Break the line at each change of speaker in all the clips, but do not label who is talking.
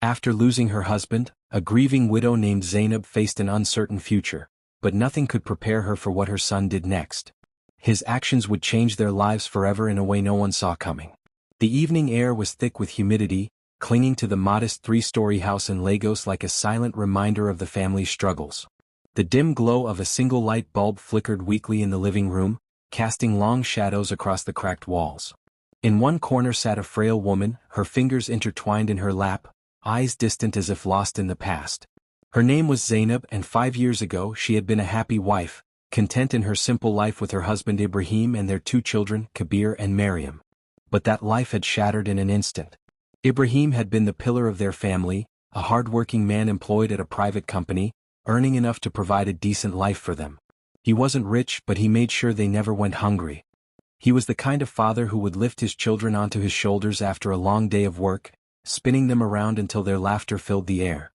After losing her husband, a grieving widow named Zainab faced an uncertain future, but nothing could prepare her for what her son did next. His actions would change their lives forever in a way no one saw coming. The evening air was thick with humidity, clinging to the modest three-story house in Lagos like a silent reminder of the family's struggles. The dim glow of a single light bulb flickered weakly in the living room, casting long shadows across the cracked walls. In one corner sat a frail woman, her fingers intertwined in her lap, eyes distant as if lost in the past. Her name was Zainab, and 5 years ago she had been a happy wife, content in her simple life with her husband Ibrahim and their 2 children, Kabir and Maryam. But that life had shattered in an instant. Ibrahim had been the pillar of their family, a hard-working man employed at a private company, earning enough to provide a decent life for them. He wasn't rich, but he made sure they never went hungry. He was the kind of father who would lift his children onto his shoulders after a long day of work, spinning them around until their laughter filled the air.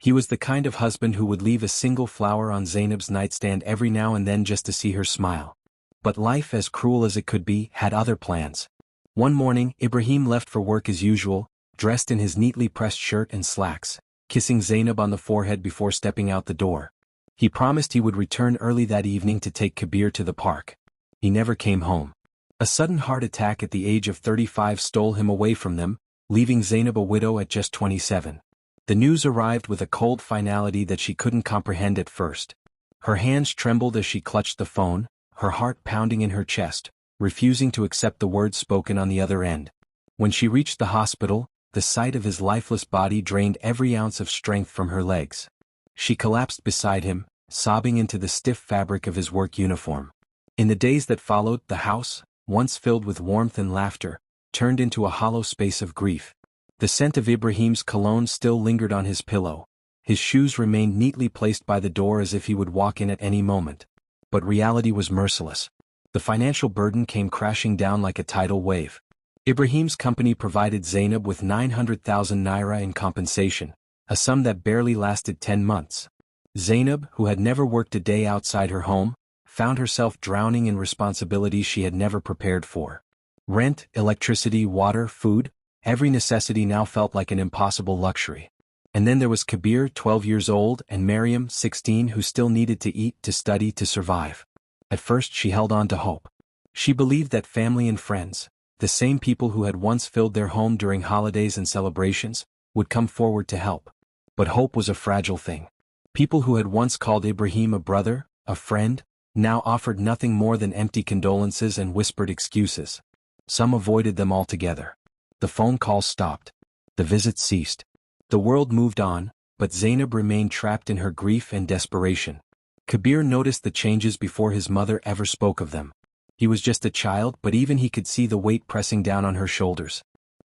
He was the kind of husband who would leave a single flower on Zainab's nightstand every now and then just to see her smile. But life, as cruel as it could be, had other plans. One morning, Ibrahim left for work as usual, dressed in his neatly pressed shirt and slacks, kissing Zainab on the forehead before stepping out the door. He promised he would return early that evening to take Kabir to the park. He never came home. A sudden heart attack at the age of 35 stole him away from them, leaving Zainab a widow at just 27. The news arrived with a cold finality that she couldn't comprehend at first. Her hands trembled as she clutched the phone, her heart pounding in her chest, refusing to accept the words spoken on the other end. When she reached the hospital, the sight of his lifeless body drained every ounce of strength from her legs. She collapsed beside him, sobbing into the stiff fabric of his work uniform. In the days that followed, the house, once filled with warmth and laughter, turned into a hollow space of grief. The scent of Ibrahim's cologne still lingered on his pillow. His shoes remained neatly placed by the door as if he would walk in at any moment. But reality was merciless. The financial burden came crashing down like a tidal wave. Ibrahim's company provided Zainab with 900,000 naira in compensation, a sum that barely lasted 10 months. Zainab, who had never worked a day outside her home, found herself drowning in responsibilities she had never prepared for. Rent, electricity, water, food, every necessity now felt like an impossible luxury. And then there was Kabir, 12 years old, and Maryam, 16, who still needed to eat, to study, to survive. At first she held on to hope. She believed that family and friends, the same people who had once filled their home during holidays and celebrations, would come forward to help. But hope was a fragile thing. People who had once called Ibrahim a brother, a friend, now offered nothing more than empty condolences and whispered excuses. Some avoided them altogether. The phone calls stopped. The visits ceased. The world moved on, but Zainab remained trapped in her grief and desperation. Kabir noticed the changes before his mother ever spoke of them. He was just a child, but even he could see the weight pressing down on her shoulders.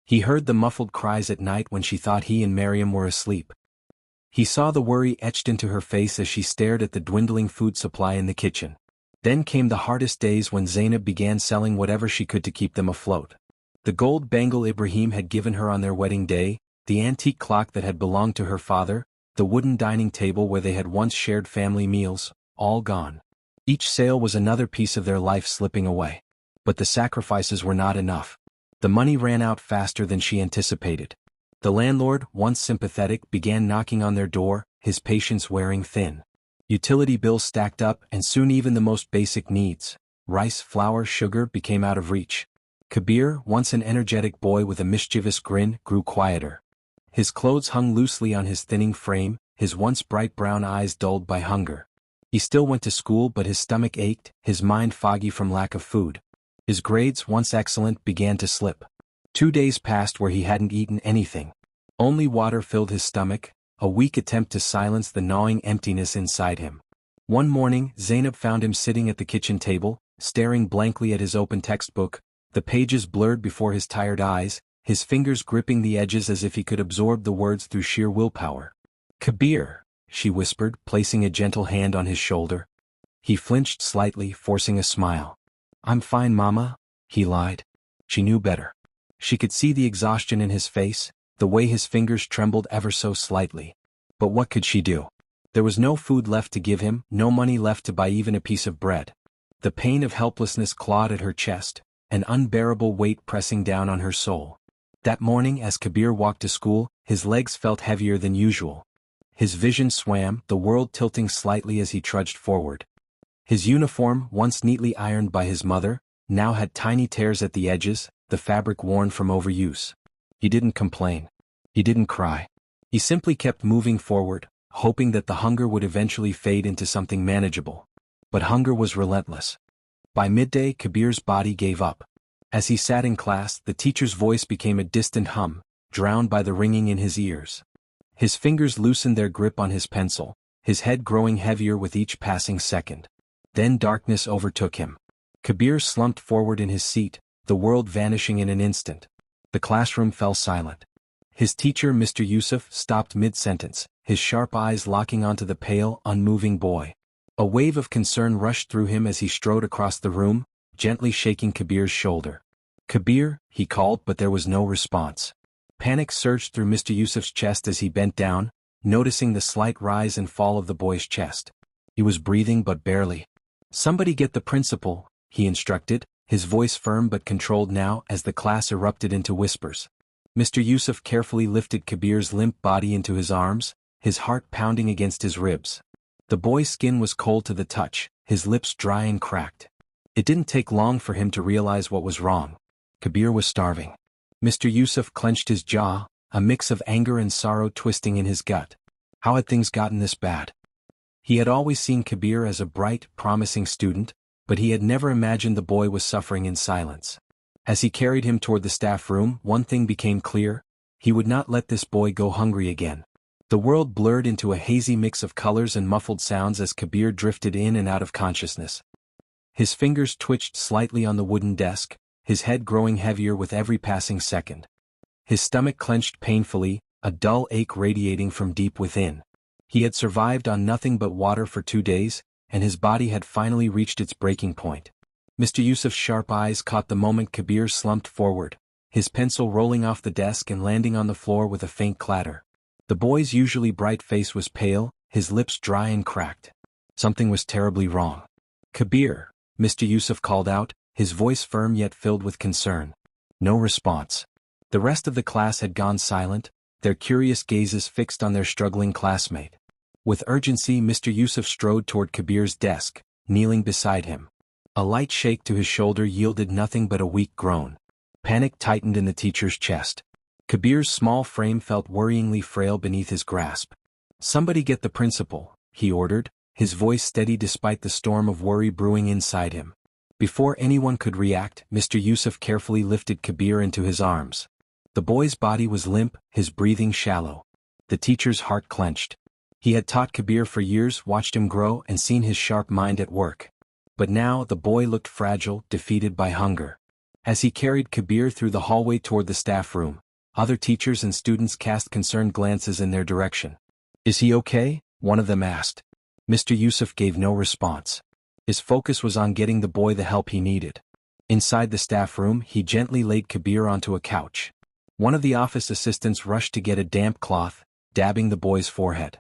He heard the muffled cries at night when she thought he and Maryam were asleep. He saw the worry etched into her face as she stared at the dwindling food supply in the kitchen. Then came the hardest days when Zainab began selling whatever she could to keep them afloat. The gold bangle Ibrahim had given her on their wedding day, the antique clock that had belonged to her father, the wooden dining table where they had once shared family meals, all gone. Each sale was another piece of their life slipping away. But the sacrifices were not enough. The money ran out faster than she anticipated. The landlord, once sympathetic, began knocking on their door, his patience wearing thin. Utility bills stacked up, and soon even the most basic needs, rice, flour, sugar, became out of reach. Kabir, once an energetic boy with a mischievous grin, grew quieter. His clothes hung loosely on his thinning frame, his once bright brown eyes dulled by hunger. He still went to school, but his stomach ached, his mind foggy from lack of food. His grades, once excellent, began to slip. 2 days passed where he hadn't eaten anything. Only water filled his stomach, a weak attempt to silence the gnawing emptiness inside him. One morning, Zainab found him sitting at the kitchen table, staring blankly at his open textbook, the pages blurred before his tired eyes, his fingers gripping the edges as if he could absorb the words through sheer willpower. "Kabir," she whispered, placing a gentle hand on his shoulder. He flinched slightly, forcing a smile. "I'm fine, Mama," he lied. She knew better. She could see the exhaustion in his face, the way his fingers trembled ever so slightly. But what could she do? There was no food left to give him, no money left to buy even a piece of bread. The pain of helplessness clawed at her chest, an unbearable weight pressing down on her soul. That morning as Kabir walked to school, his legs felt heavier than usual. His vision swam, the world tilting slightly as he trudged forward. His uniform, once neatly ironed by his mother, now had tiny tears at the edges, the fabric worn from overuse. He didn't complain. He didn't cry. He simply kept moving forward, hoping that the hunger would eventually fade into something manageable. But hunger was relentless. By midday, Kabir's body gave up. As he sat in class, the teacher's voice became a distant hum, drowned by the ringing in his ears. His fingers loosened their grip on his pencil, his head growing heavier with each passing second. Then darkness overtook him. Kabir slumped forward in his seat, the world vanishing in an instant. The classroom fell silent. His teacher, Mr. Yusuf, stopped mid-sentence, his sharp eyes locking onto the pale, unmoving boy. A wave of concern rushed through him as he strode across the room, gently shaking Kabir's shoulder. "Kabir," he called, but there was no response. Panic surged through Mr. Yusuf's chest as he bent down, noticing the slight rise and fall of the boy's chest. He was breathing but barely. "Somebody get the principal," he instructed, his voice firm but controlled now as the class erupted into whispers. Mr. Yusuf carefully lifted Kabir's limp body into his arms, his heart pounding against his ribs. The boy's skin was cold to the touch, his lips dry and cracked. It didn't take long for him to realize what was wrong. Kabir was starving. Mr. Yusuf clenched his jaw, a mix of anger and sorrow twisting in his gut. How had things gotten this bad? He had always seen Kabir as a bright, promising student, but he had never imagined the boy was suffering in silence. As he carried him toward the staff room, one thing became clear: he would not let this boy go hungry again. The world blurred into a hazy mix of colors and muffled sounds as Kabir drifted in and out of consciousness. His fingers twitched slightly on the wooden desk, his head growing heavier with every passing second. His stomach clenched painfully, a dull ache radiating from deep within. He had survived on nothing but water for 2 days, and his body had finally reached its breaking point. Mr. Yusuf's sharp eyes caught the moment Kabir slumped forward, his pencil rolling off the desk and landing on the floor with a faint clatter. The boy's usually bright face was pale, his lips dry and cracked. Something was terribly wrong. "Kabir," Mr. Yusuf called out, his voice firm yet filled with concern. No response. The rest of the class had gone silent, their curious gazes fixed on their struggling classmate. With urgency, Mr. Yusuf strode toward Kabir's desk, kneeling beside him. A light shake to his shoulder yielded nothing but a weak groan. Panic tightened in the teacher's chest. Kabir's small frame felt worryingly frail beneath his grasp. "Somebody get the principal," he ordered, his voice steady despite the storm of worry brewing inside him. Before anyone could react, Mr. Yusuf carefully lifted Kabir into his arms. The boy's body was limp, his breathing shallow. The teacher's heart clenched. He had taught Kabir for years, watched him grow, and seen his sharp mind at work. But now the boy looked fragile, defeated by hunger. As he carried Kabir through the hallway toward the staff room, other teachers and students cast concerned glances in their direction. "Is he okay?" one of them asked. Mr. Yusuf gave no response. His focus was on getting the boy the help he needed. Inside the staff room, he gently laid Kabir onto a couch. One of the office assistants rushed to get a damp cloth, dabbing the boy's forehead.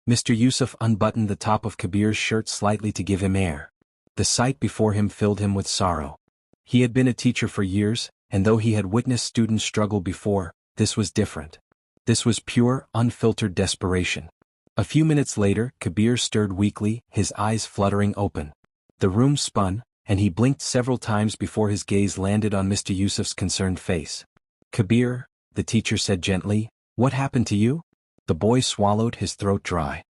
Mr. Yusuf unbuttoned the top of Kabir's shirt slightly to give him air. The sight before him filled him with sorrow. He had been a teacher for years, and though he had witnessed students struggle before, this was different. This was pure, unfiltered desperation. A few minutes later, Kabir stirred weakly, his eyes fluttering open. The room spun, and he blinked several times before his gaze landed on Mr. Yusuf's concerned face. "Kabir," the teacher said gently, "what happened to you?" The boy swallowed, his throat dry.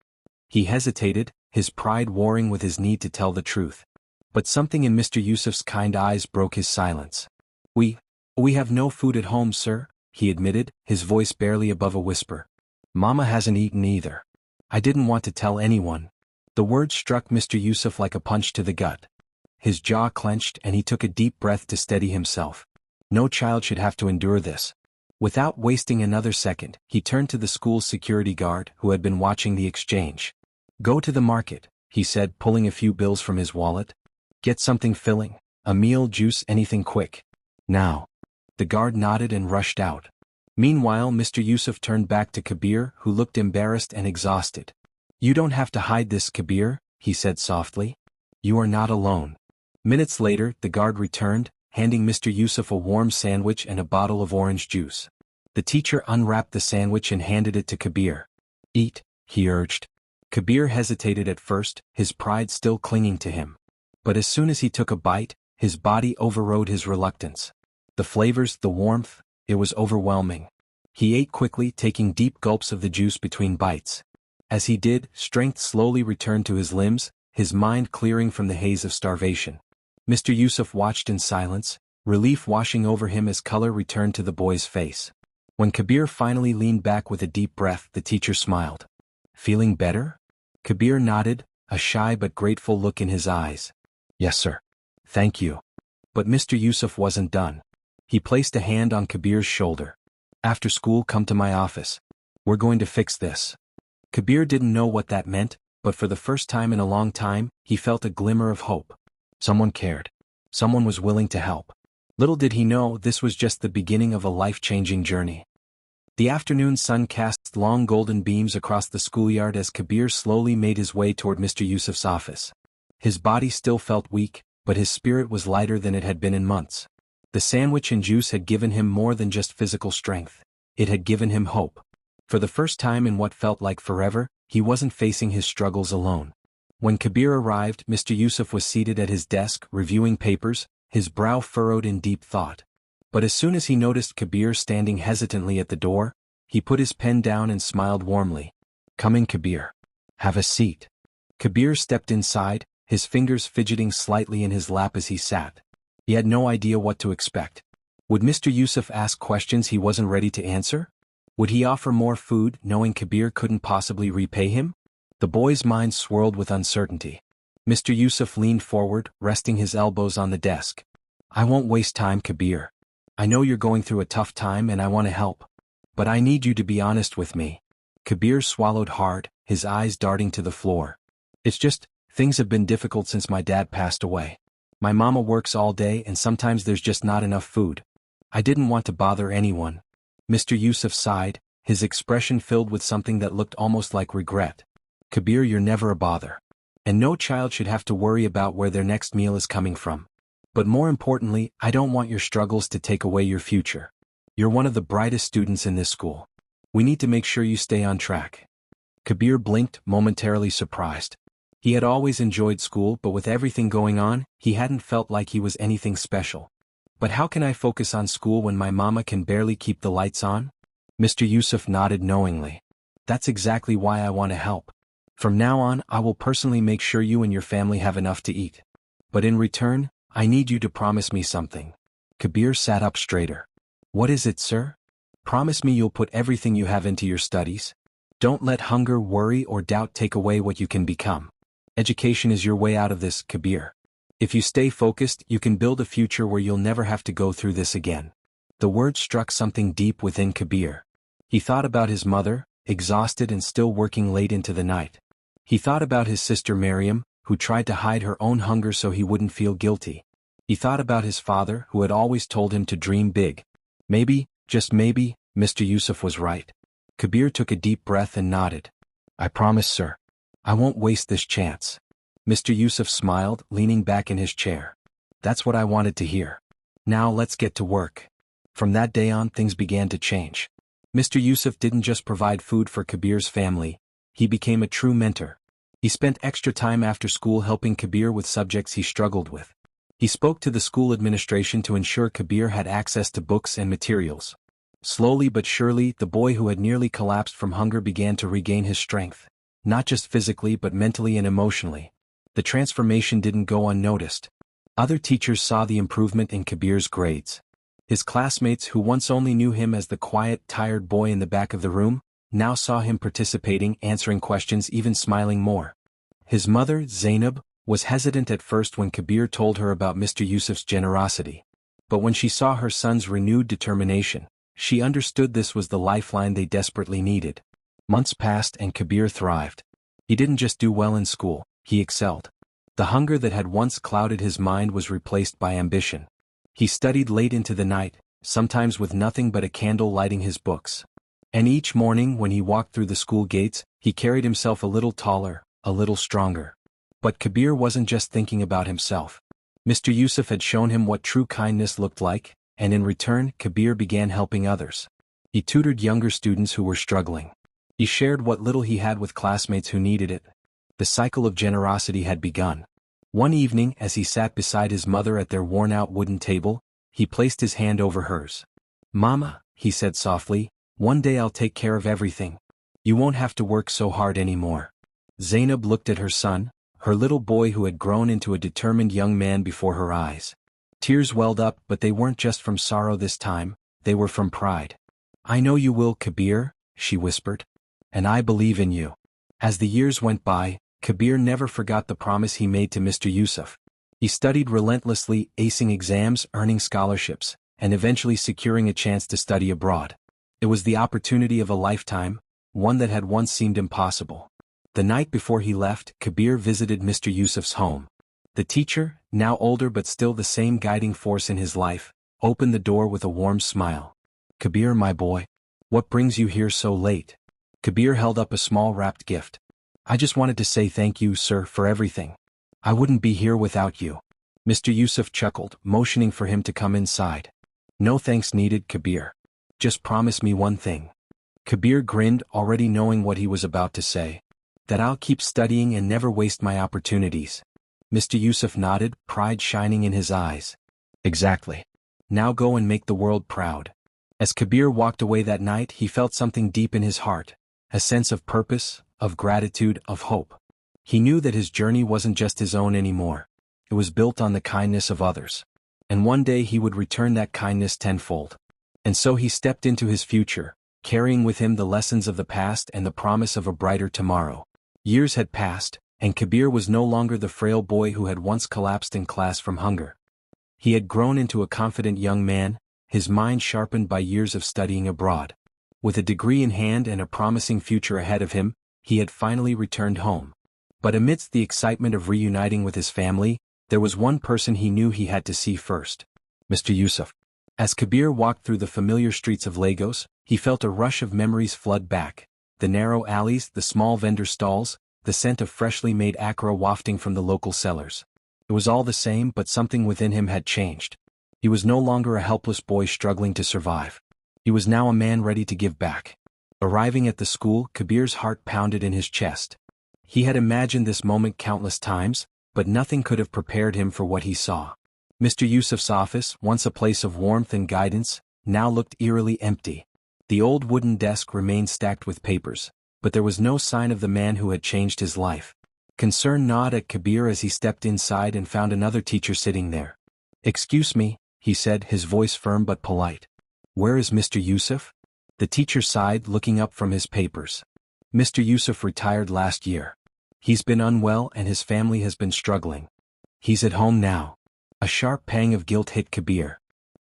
He hesitated, his pride warring with his need to tell the truth. But something in Mr. Yusuf's kind eyes broke his silence. We have no food at home, sir," he admitted, his voice barely above a whisper. "Mama hasn't eaten either. I didn't want to tell anyone." The word struck Mr. Yusuf like a punch to the gut. His jaw clenched and he took a deep breath to steady himself. No child should have to endure this. Without wasting another second, he turned to the school's security guard, who had been watching the exchange. "Go to the market," he said, pulling a few bills from his wallet. "Get something filling, a meal, juice, anything quick. Now." The guard nodded and rushed out. Meanwhile, Mr. Yusuf turned back to Kabir, who looked embarrassed and exhausted. "You don't have to hide this, Kabir," he said softly. "You are not alone." Minutes later, the guard returned, handing Mr. Yusuf a warm sandwich and a bottle of orange juice. The teacher unwrapped the sandwich and handed it to Kabir. "Eat," he urged. Kabir hesitated at first, his pride still clinging to him. But as soon as he took a bite, his body overrode his reluctance. The flavors, the warmth, it was overwhelming. He ate quickly, taking deep gulps of the juice between bites. As he did, strength slowly returned to his limbs, his mind clearing from the haze of starvation. Mr. Yusuf watched in silence, relief washing over him as color returned to the boy's face. When Kabir finally leaned back with a deep breath, the teacher smiled. "Feeling better?" Kabir nodded, a shy but grateful look in his eyes. "Yes, sir. Thank you." But Mr. Yusuf wasn't done. He placed a hand on Kabir's shoulder. "After school, come to my office. We're going to fix this." Kabir didn't know what that meant, but for the first time in a long time, he felt a glimmer of hope. Someone cared. Someone was willing to help. Little did he know this was just the beginning of a life-changing journey. The afternoon sun cast long golden beams across the schoolyard as Kabir slowly made his way toward Mr. Yusuf's office. His body still felt weak, but his spirit was lighter than it had been in months. The sandwich and juice had given him more than just physical strength. It had given him hope. For the first time in what felt like forever, he wasn't facing his struggles alone. When Kabir arrived, Mr. Yusuf was seated at his desk, reviewing papers, his brow furrowed in deep thought. But as soon as he noticed Kabir standing hesitantly at the door, he put his pen down and smiled warmly. "Come in, Kabir. Have a seat." Kabir stepped inside, his fingers fidgeting slightly in his lap as he sat. He had no idea what to expect. Would Mr. Yusuf ask questions he wasn't ready to answer? Would he offer more food, knowing Kabir couldn't possibly repay him? The boy's mind swirled with uncertainty. Mr. Yusuf leaned forward, resting his elbows on the desk. "I won't waste time, Kabir. I know you're going through a tough time and I want to help. But I need you to be honest with me." Kabir swallowed hard, his eyes darting to the floor. "It's just, things have been difficult since my dad passed away. My mama works all day and sometimes there's just not enough food. I didn't want to bother anyone." Mr. Yusuf sighed, his expression filled with something that looked almost like regret. "Kabir, you're never a bother. And no child should have to worry about where their next meal is coming from. But more importantly, I don't want your struggles to take away your future. You're one of the brightest students in this school. We need to make sure you stay on track." Kabir blinked, momentarily surprised. He had always enjoyed school, but with everything going on, he hadn't felt like he was anything special. "But how can I focus on school when my mama can barely keep the lights on?" Mr. Yusuf nodded knowingly. "That's exactly why I want to help. From now on, I will personally make sure you and your family have enough to eat. But in return, I need you to promise me something." Kabir sat up straighter. "What is it, sir?" "Promise me you'll put everything you have into your studies. Don't let hunger, worry, or doubt take away what you can become. Education is your way out of this, Kabir. If you stay focused, you can build a future where you'll never have to go through this again." The words struck something deep within Kabir. He thought about his mother, exhausted and still working late into the night. He thought about his sister Miriam, who tried to hide her own hunger so he wouldn't feel guilty. He thought about his father, who had always told him to dream big. Maybe, just maybe, Mr. Yusuf was right. Kabir took a deep breath and nodded. "I promise, sir. I won't waste this chance." Mr. Yusuf smiled, leaning back in his chair. "That's what I wanted to hear. Now let's get to work." From that day on, things began to change. Mr. Yusuf didn't just provide food for Kabir's family, he became a true mentor. He spent extra time after school helping Kabir with subjects he struggled with. He spoke to the school administration to ensure Kabir had access to books and materials. Slowly but surely, the boy who had nearly collapsed from hunger began to regain his strength, not just physically but mentally and emotionally. The transformation didn't go unnoticed. Other teachers saw the improvement in Kabir's grades. His classmates, who once only knew him as the quiet, tired boy in the back of the room, now saw him participating, answering questions, even smiling more. His mother, Zainab, was hesitant at first when Kabir told her about Mr. Yusuf's generosity. But when she saw her son's renewed determination, she understood this was the lifeline they desperately needed. Months passed and Kabir thrived. He didn't just do well in school, he excelled. The hunger that had once clouded his mind was replaced by ambition. He studied late into the night, sometimes with nothing but a candle lighting his books. And each morning when he walked through the school gates, he carried himself a little taller, a little stronger. But Kabir wasn't just thinking about himself. Mr. Yusuf had shown him what true kindness looked like, and in return, Kabir began helping others. He tutored younger students who were struggling. He shared what little he had with classmates who needed it. The cycle of generosity had begun. One evening, as he sat beside his mother at their worn-out wooden table, he placed his hand over hers. "Mama," he said softly, "one day I'll take care of everything. You won't have to work so hard anymore." Zainab looked at her son, her little boy who had grown into a determined young man before her eyes. Tears welled up, but they weren't just from sorrow this time, they were from pride. "I know you will, Kabir," she whispered. "And I believe in you." As the years went by, Kabir never forgot the promise he made to Mr. Yusuf. He studied relentlessly, acing exams, earning scholarships, and eventually securing a chance to study abroad. It was the opportunity of a lifetime, one that had once seemed impossible. The night before he left, Kabir visited Mr. Yusuf's home. The teacher, now older but still the same guiding force in his life, opened the door with a warm smile. "Kabir, my boy, what brings you here so late?" Kabir held up a small wrapped gift. "I just wanted to say thank you, sir, for everything. I wouldn't be here without you." Mr. Yusuf chuckled, motioning for him to come inside. "No thanks needed, Kabir. Just promise me one thing." Kabir grinned, already knowing what he was about to say. "That I'll keep studying and never waste my opportunities." Mr. Yusuf nodded, pride shining in his eyes. "Exactly. Now go and make the world proud." As Kabir walked away that night, he felt something deep in his heart, a sense of purpose, of gratitude, of hope. He knew that his journey wasn't just his own anymore. It was built on the kindness of others. And one day he would return that kindness tenfold. And so he stepped into his future, carrying with him the lessons of the past and the promise of a brighter tomorrow. Years had passed, and Kabir was no longer the frail boy who had once collapsed in class from hunger. He had grown into a confident young man, his mind sharpened by years of studying abroad. With a degree in hand and a promising future ahead of him, he had finally returned home. But amidst the excitement of reuniting with his family, there was one person he knew he had to see first: Mr. Yusuf. As Kabir walked through the familiar streets of Lagos, he felt a rush of memories flood back. The narrow alleys, the small vendor stalls, the scent of freshly made akra wafting from the local sellers. It was all the same, but something within him had changed. He was no longer a helpless boy struggling to survive. He was now a man ready to give back. Arriving at the school, Kabir's heart pounded in his chest. He had imagined this moment countless times, but nothing could have prepared him for what he saw. Mr. Yusuf's office, once a place of warmth and guidance, now looked eerily empty. The old wooden desk remained stacked with papers, but there was no sign of the man who had changed his life. Concern gnawed at Kabir as he stepped inside and found another teacher sitting there. "Excuse me," he said, his voice firm but polite. "Where is Mr. Yusuf?" The teacher sighed, looking up from his papers. "Mr. Yusuf retired last year. He's been unwell and his family has been struggling. He's at home now." A sharp pang of guilt hit Kabir.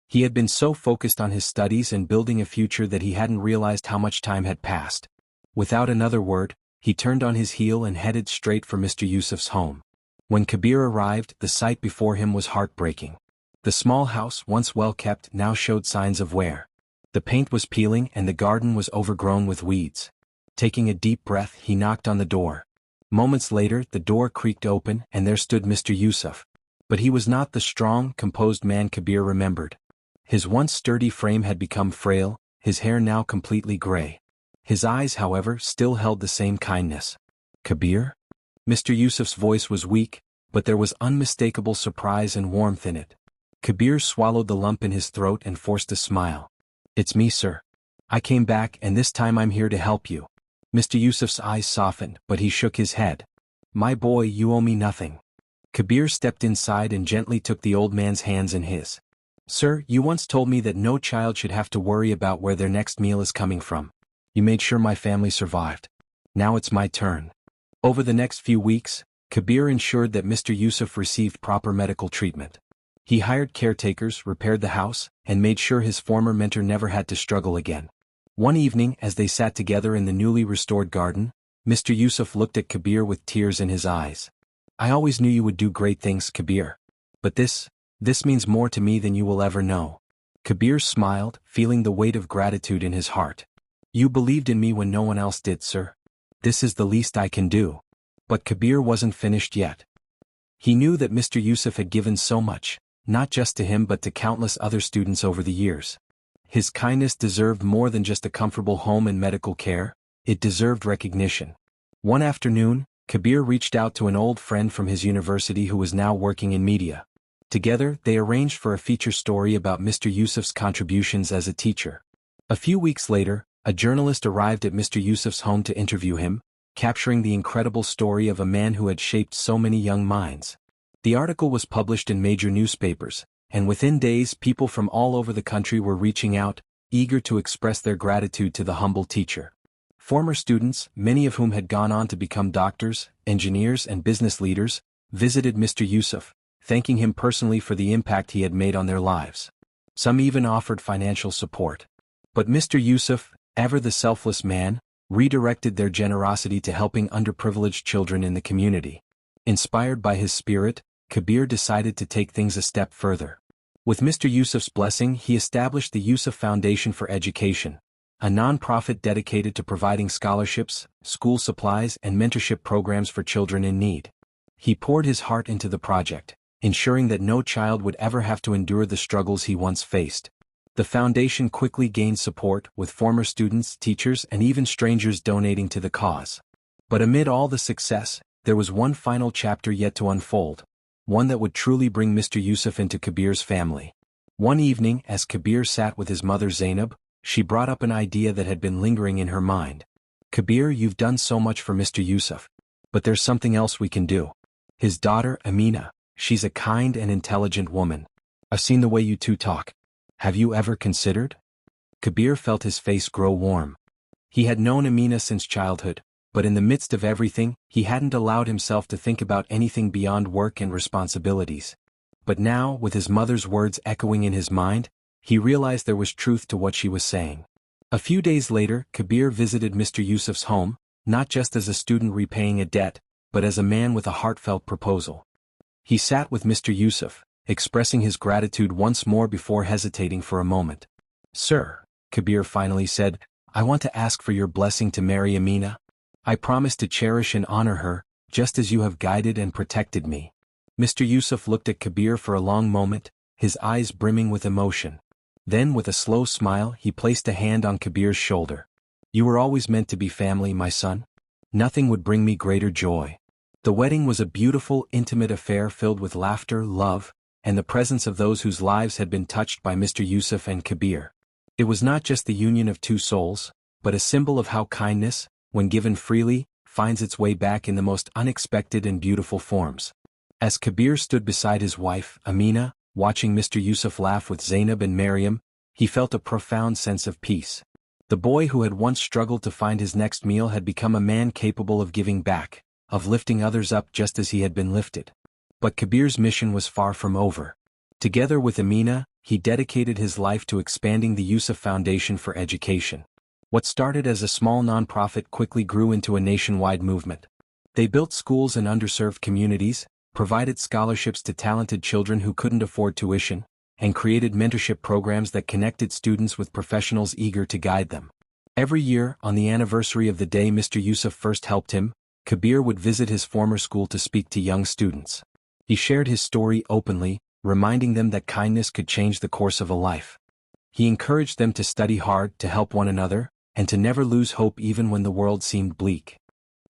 He had been so focused on his studies and building a future that he hadn't realized how much time had passed. Without another word, he turned on his heel and headed straight for Mr. Yusuf's home. When Kabir arrived, the sight before him was heartbreaking. The small house, once well kept, now showed signs of wear. The paint was peeling and the garden was overgrown with weeds. Taking a deep breath, he knocked on the door. Moments later, the door creaked open and there stood Mr. Yusuf. But he was not the strong, composed man Kabir remembered. His once sturdy frame had become frail, his hair now completely gray. His eyes, however, still held the same kindness. "Kabir?" Mr. Yusuf's voice was weak, but there was unmistakable surprise and warmth in it. Kabir swallowed the lump in his throat and forced a smile. "It's me, sir. I came back and this time I'm here to help you." Mr. Yusuf's eyes softened, but he shook his head. "My boy, you owe me nothing." Kabir stepped inside and gently took the old man's hands in his. "Sir, you once told me that no child should have to worry about where their next meal is coming from. You made sure my family survived. Now it's my turn." Over the next few weeks, Kabir ensured that Mr. Yusuf received proper medical treatment. He hired caretakers, repaired the house, and made sure his former mentor never had to struggle again. One evening, as they sat together in the newly restored garden, Mr. Yusuf looked at Kabir with tears in his eyes. "I always knew you would do great things, Kabir. But this means more to me than you will ever know." Kabir smiled, feeling the weight of gratitude in his heart. "You believed in me when no one else did, sir. This is the least I can do." But Kabir wasn't finished yet. He knew that Mr. Yusuf had given so much, not just to him but to countless other students over the years. His kindness deserved more than just a comfortable home and medical care, it deserved recognition. One afternoon, Kabir reached out to an old friend from his university who was now working in media. Together, they arranged for a feature story about Mr. Yusuf's contributions as a teacher. A few weeks later, a journalist arrived at Mr. Yusuf's home to interview him, capturing the incredible story of a man who had shaped so many young minds. The article was published in major newspapers, and within days people from all over the country were reaching out, eager to express their gratitude to the humble teacher. Former students, many of whom had gone on to become doctors, engineers and business leaders, visited Mr. Yusuf, thanking him personally for the impact he had made on their lives. Some even offered financial support. But Mr. Yusuf, ever the selfless man, redirected their generosity to helping underprivileged children in the community. Inspired by his spirit, Kabir decided to take things a step further. With Mr. Yusuf's blessing, he established the Yusuf Foundation for Education, a non-profit dedicated to providing scholarships, school supplies and mentorship programs for children in need. He poured his heart into the project, ensuring that no child would ever have to endure the struggles he once faced. The foundation quickly gained support, with former students, teachers and even strangers donating to the cause. But amid all the success, there was one final chapter yet to unfold, one that would truly bring Mr. Yusuf into Kabir's family. One evening, as Kabir sat with his mother Zainab, she brought up an idea that had been lingering in her mind. "Kabir, you've done so much for Mr. Yusuf. But there's something else we can do. His daughter, Amina, she's a kind and intelligent woman. I've seen the way you two talk. Have you ever considered?" Kabir felt his face grow warm. He had known Amina since childhood, but in the midst of everything, he hadn't allowed himself to think about anything beyond work and responsibilities. But now, with his mother's words echoing in his mind, he realized there was truth to what she was saying. A few days later, Kabir visited Mr. Yusuf's home, not just as a student repaying a debt, but as a man with a heartfelt proposal. He sat with Mr. Yusuf, expressing his gratitude once more before hesitating for a moment. "Sir," Kabir finally said, "I want to ask for your blessing to marry Amina. I promise to cherish and honor her, just as you have guided and protected me." Mr. Yusuf looked at Kabir for a long moment, his eyes brimming with emotion. Then, with a slow smile, he placed a hand on Kabir's shoulder. "You were always meant to be family, my son. Nothing would bring me greater joy." The wedding was a beautiful, intimate affair filled with laughter, love, and the presence of those whose lives had been touched by Mr. Yusuf and Kabir. It was not just the union of two souls, but a symbol of how kindness, when given freely, finds its way back in the most unexpected and beautiful forms. As Kabir stood beside his wife, Amina, watching Mr. Yusuf laugh with Zainab and Maryam, he felt a profound sense of peace. The boy who had once struggled to find his next meal had become a man capable of giving back, of lifting others up just as he had been lifted. But Kabir's mission was far from over. Together with Amina, he dedicated his life to expanding the Yusuf Foundation for Education. What started as a small nonprofit quickly grew into a nationwide movement. They built schools in underserved communities, provided scholarships to talented children who couldn't afford tuition, and created mentorship programs that connected students with professionals eager to guide them. Every year, on the anniversary of the day Mr. Yusuf first helped him, Kabir would visit his former school to speak to young students. He shared his story openly, reminding them that kindness could change the course of a life. He encouraged them to study hard, to help one another, and to never lose hope even when the world seemed bleak.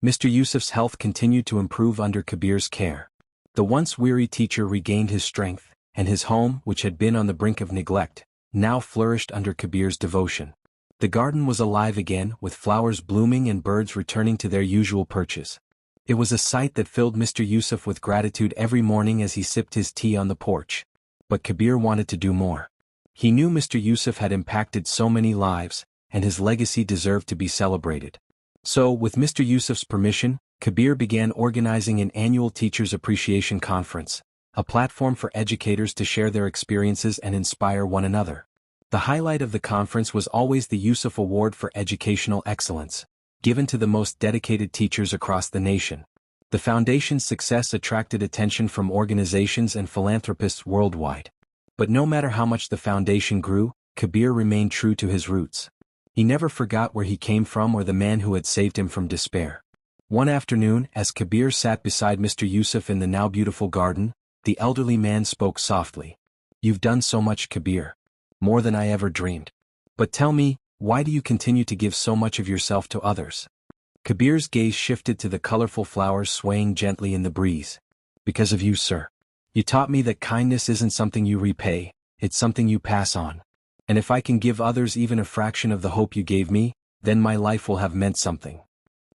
Mr. Yusuf's health continued to improve under Kabir's care. The once weary teacher regained his strength, and his home, which had been on the brink of neglect, now flourished under Kabir's devotion. The garden was alive again, with flowers blooming and birds returning to their usual perches. It was a sight that filled Mr. Yusuf with gratitude every morning as he sipped his tea on the porch. But Kabir wanted to do more. He knew Mr. Yusuf had impacted so many lives, and his legacy deserved to be celebrated. So, with Mr. Yusuf's permission, Kabir began organizing an annual Teachers Appreciation Conference, a platform for educators to share their experiences and inspire one another. The highlight of the conference was always the Yusuf Award for Educational Excellence, given to the most dedicated teachers across the nation. The foundation's success attracted attention from organizations and philanthropists worldwide. But no matter how much the foundation grew, Kabir remained true to his roots. He never forgot where he came from or the man who had saved him from despair. One afternoon, as Kabir sat beside Mr. Yusuf in the now beautiful garden, the elderly man spoke softly. "You've done so much, Kabir. More than I ever dreamed. But tell me, why do you continue to give so much of yourself to others? Kabir's gaze shifted to the colorful flowers swaying gently in the breeze. Because of you, sir. You taught me that kindness isn't something you repay, it's something you pass on. And if I can give others even a fraction of the hope you gave me, then my life will have meant something.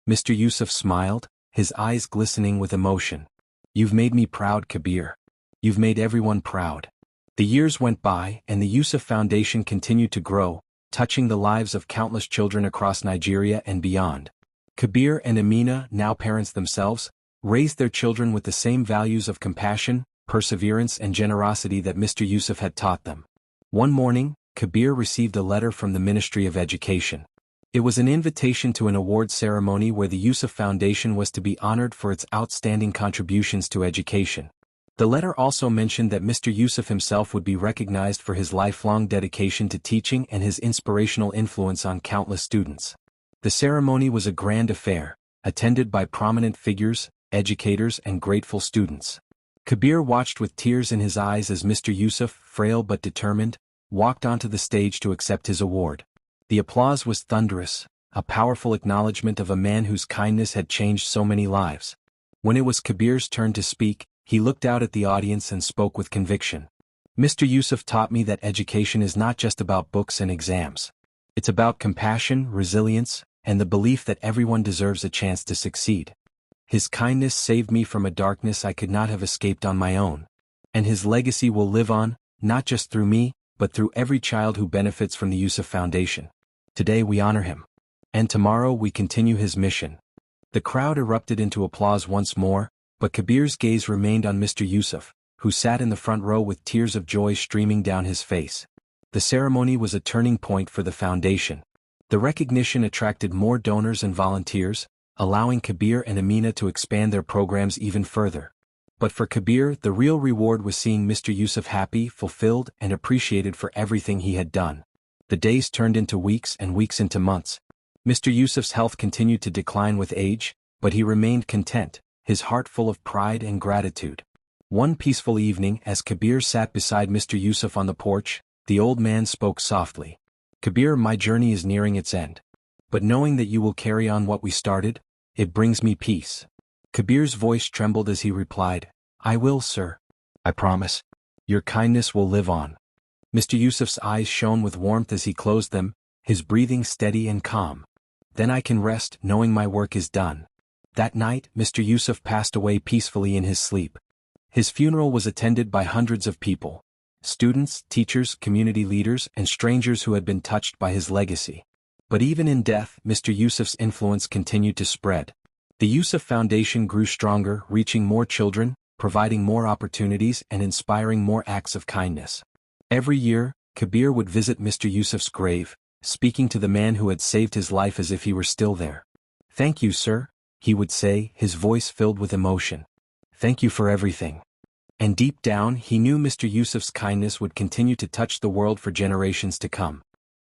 Mr. Yusuf smiled, his eyes glistening with emotion. You've made me proud, Kabir. You've made everyone proud. The years went by and the Yusuf Foundation continued to grow, touching the lives of countless children across Nigeria and beyond. Kabir and Amina, now parents themselves, raised their children with the same values of compassion, perseverance and generosity that Mr. Yusuf had taught them. One morning, Kabir received a letter from the Ministry of Education. It was an invitation to an award ceremony where the Yusuf Foundation was to be honored for its outstanding contributions to education. The letter also mentioned that Mr. Yusuf himself would be recognized for his lifelong dedication to teaching and his inspirational influence on countless students. The ceremony was a grand affair, attended by prominent figures, educators and grateful students. Kabir watched with tears in his eyes as Mr. Yusuf, frail but determined, walked onto the stage to accept his award. The applause was thunderous, a powerful acknowledgement of a man whose kindness had changed so many lives. When it was Kabir's turn to speak, he looked out at the audience and spoke with conviction. Mr. Yusuf taught me that education is not just about books and exams. It's about compassion, resilience, and the belief that everyone deserves a chance to succeed. His kindness saved me from a darkness I could not have escaped on my own. And his legacy will live on, not just through me, but through every child who benefits from the Yusuf Foundation. Today we honor him. And tomorrow we continue his mission. The crowd erupted into applause once more, but Kabir's gaze remained on Mr. Yusuf, who sat in the front row with tears of joy streaming down his face. The ceremony was a turning point for the foundation. The recognition attracted more donors and volunteers, allowing Kabir and Amina to expand their programs even further. But for Kabir, the real reward was seeing Mr. Yusuf happy, fulfilled, and appreciated for everything he had done. The days turned into weeks and weeks into months. Mr. Yusuf's health continued to decline with age, but he remained content, his heart full of pride and gratitude. One peaceful evening, as Kabir sat beside Mr. Yusuf on the porch, the old man spoke softly. Kabir, my journey is nearing its end. But knowing that you will carry on what we started, it brings me peace. Kabir's voice trembled as he replied, I will, sir. I promise. Your kindness will live on. Mr. Yusuf's eyes shone with warmth as he closed them, his breathing steady and calm. Then I can rest knowing my work is done. That night, Mr. Yusuf passed away peacefully in his sleep. His funeral was attended by hundreds of people. Students, teachers, community leaders, and strangers who had been touched by his legacy. But even in death, Mr. Yusuf's influence continued to spread. The Yusuf Foundation grew stronger, reaching more children, providing more opportunities, and inspiring more acts of kindness. Every year, Kabir would visit Mr. Yusuf's grave, speaking to the man who had saved his life as if he were still there. Thank you, sir, he would say, his voice filled with emotion. Thank you for everything. And deep down, he knew Mr. Yusuf's kindness would continue to touch the world for generations to come.